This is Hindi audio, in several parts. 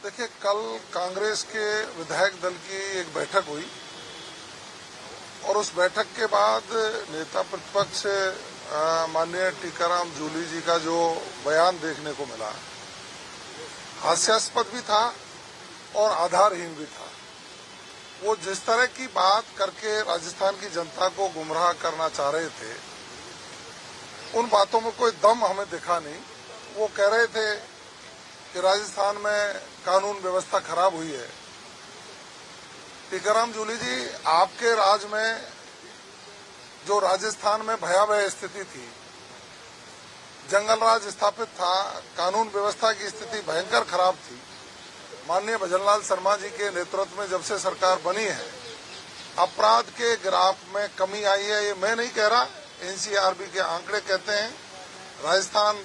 देखिए, कल कांग्रेस के विधायक दल की एक बैठक हुई और उस बैठक के बाद नेता प्रतिपक्ष माननीय टीकाराम जूली जी का जो बयान देखने को मिला, हास्यास्पद भी था और आधारहीन भी था। वो जिस तरह की बात करके राजस्थान की जनता को गुमराह करना चाह रहे थे, उन बातों में कोई दम हमें दिखा नहीं। वो कह रहे थे कि राजस्थान में कानून व्यवस्था खराब हुई है। टीकाराम जूली जी, आपके राज में जो राजस्थान में भयावह स्थिति थी, जंगल राज स्थापित था, कानून व्यवस्था की स्थिति भयंकर खराब थी। माननीय भजनलाल शर्मा जी के नेतृत्व में जब से सरकार बनी है, अपराध के ग्राफ में कमी आई है। ये मैं नहीं कह रहा, एनसीआरबी के आंकड़े कहते हैं। राजस्थान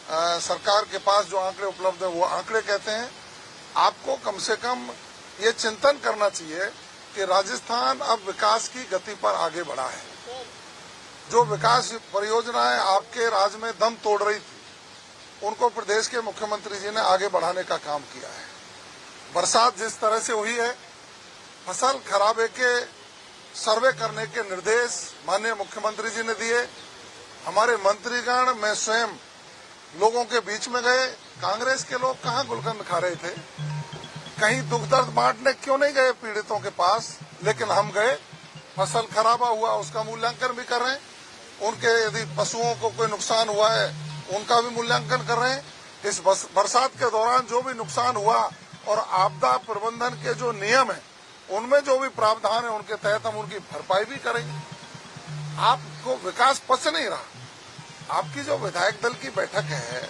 सरकार के पास जो आंकड़े उपलब्ध है वो आंकड़े कहते हैं। आपको कम से कम ये चिंतन करना चाहिए कि राजस्थान अब विकास की गति पर आगे बढ़ा है। जो विकास परियोजनाएं आपके राज्य में दम तोड़ रही थी, उनको प्रदेश के मुख्यमंत्री जी ने आगे बढ़ाने का काम किया है। बरसात जिस तरह से हुई है, फसल खराबे के सर्वे करने के निर्देश माननीय मुख्यमंत्री जी ने दिए। हमारे मंत्रीगण, मैं स्वयं लोगों के बीच में गए। कांग्रेस के लोग कहाँ गुलकंद खा रहे थे, कहीं दुख दर्द बांटने क्यों नहीं गए पीड़ितों के पास, लेकिन हम गए। फसल खराबा हुआ उसका मूल्यांकन भी कर रहे हैं, उनके यदि पशुओं को कोई नुकसान हुआ है उनका भी मूल्यांकन कर रहे हैं। इस बरसात के दौरान जो भी नुकसान हुआ और आपदा प्रबंधन के जो नियम है, उनमें जो भी प्रावधान है, उनके तहत हम उनकी भरपाई भी करेंगे। आपको विकास पच नहीं रहा। आपकी जो विधायक दल की बैठक है,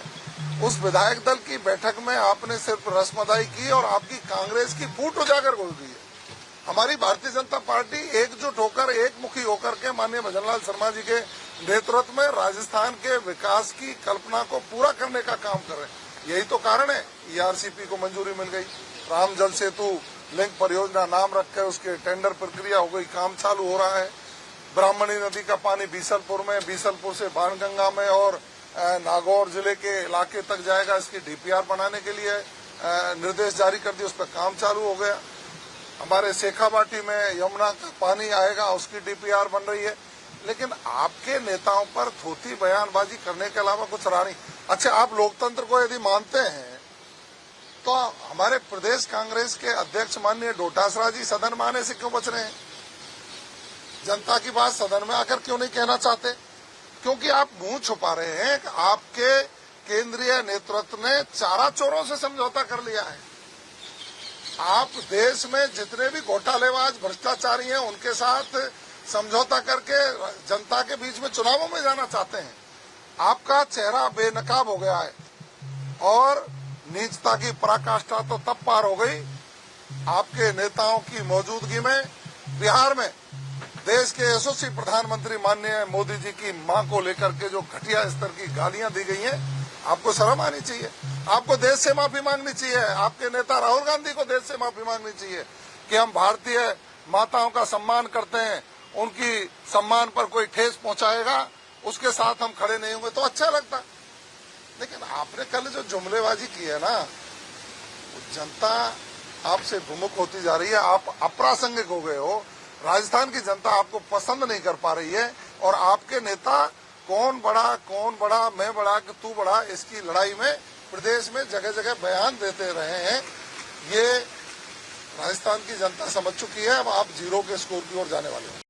उस विधायक दल की बैठक में आपने सिर्फ रस्मदाई की और आपकी कांग्रेस की फूट उजागर हो गई है। हमारी भारतीय जनता पार्टी एकजुट होकर, एकमुखी होकर के माननीय भजनलाल शर्मा जी के नेतृत्व में राजस्थान के विकास की कल्पना को पूरा करने का काम कर रहे हैं। यही तो कारण है ईआरसीपी को मंजूरी मिल गई, राम जल सेतु लिंक परियोजना नाम रखकर उसके टेंडर प्रक्रिया हो गई, काम चालू हो रहा है। ब्राह्मणी नदी का पानी बीसलपुर में, बीसलपुर से बाणगंगा में और नागौर जिले के इलाके तक जाएगा। इसकी डीपीआर बनाने के लिए निर्देश जारी कर दिए, उस पर काम चालू हो गया। हमारे शेखावाटी में यमुना का पानी आएगा, उसकी डीपीआर बन रही है। लेकिन आपके नेताओं पर थोथी बयानबाजी करने के अलावा कुछ रहा नहीं। अच्छा, आप लोकतंत्र को यदि मानते हैं तो हमारे प्रदेश कांग्रेस के अध्यक्ष माननीय डोटासरा जी सदन में आने से क्यों बच रहे हैं? जनता की बात सदन में आकर क्यों नहीं कहना चाहते? क्योंकि आप मुंह छुपा रहे हैं कि आपके केंद्रीय नेतृत्व ने चारा चोरों से समझौता कर लिया है। आप देश में जितने भी घोटालेबाज भ्रष्टाचारी हैं, उनके साथ समझौता करके जनता के बीच में चुनावों में जाना चाहते हैं। आपका चेहरा बेनकाब हो गया है और नीचता की पराकाष्ठा तो तब पार हो गई आपके नेताओं की मौजूदगी में। बिहार में देश के यशस्वी प्रधानमंत्री माननीय मोदी जी की मां को लेकर के जो घटिया स्तर की गालियां दी गई हैं, आपको शर्म आनी चाहिए। आपको देश से माफी मांगनी चाहिए। आपके नेता राहुल गांधी को देश से माफी मांगनी चाहिए कि हम भारतीय माताओं का सम्मान करते हैं, उनकी सम्मान पर कोई ठेस पहुंचाएगा उसके साथ हम खड़े नहीं होंगे तो अच्छा लगता। लेकिन आपने कल जो जुमलेबाजी की है ना, जनता आपसे विमुख होती जा रही है। आप अप्रासंगिक हो गए हो। राजस्थान की जनता आपको पसंद नहीं कर पा रही है और आपके नेता कौन बड़ा, मैं बड़ा कि तू बड़ा, इसकी लड़ाई में प्रदेश में जगह जगह बयान देते रहे हैं। ये राजस्थान की जनता समझ चुकी है। अब आप जीरो के स्कोर की ओर जाने वाले हैं।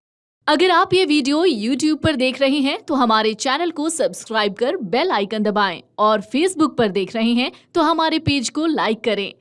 अगर आप ये वीडियो YouTube पर देख रहे हैं तो हमारे चैनल को सब्सक्राइब कर बेल आइकन दबाएं और Facebook पर देख रहे हैं तो हमारे पेज को लाइक करें।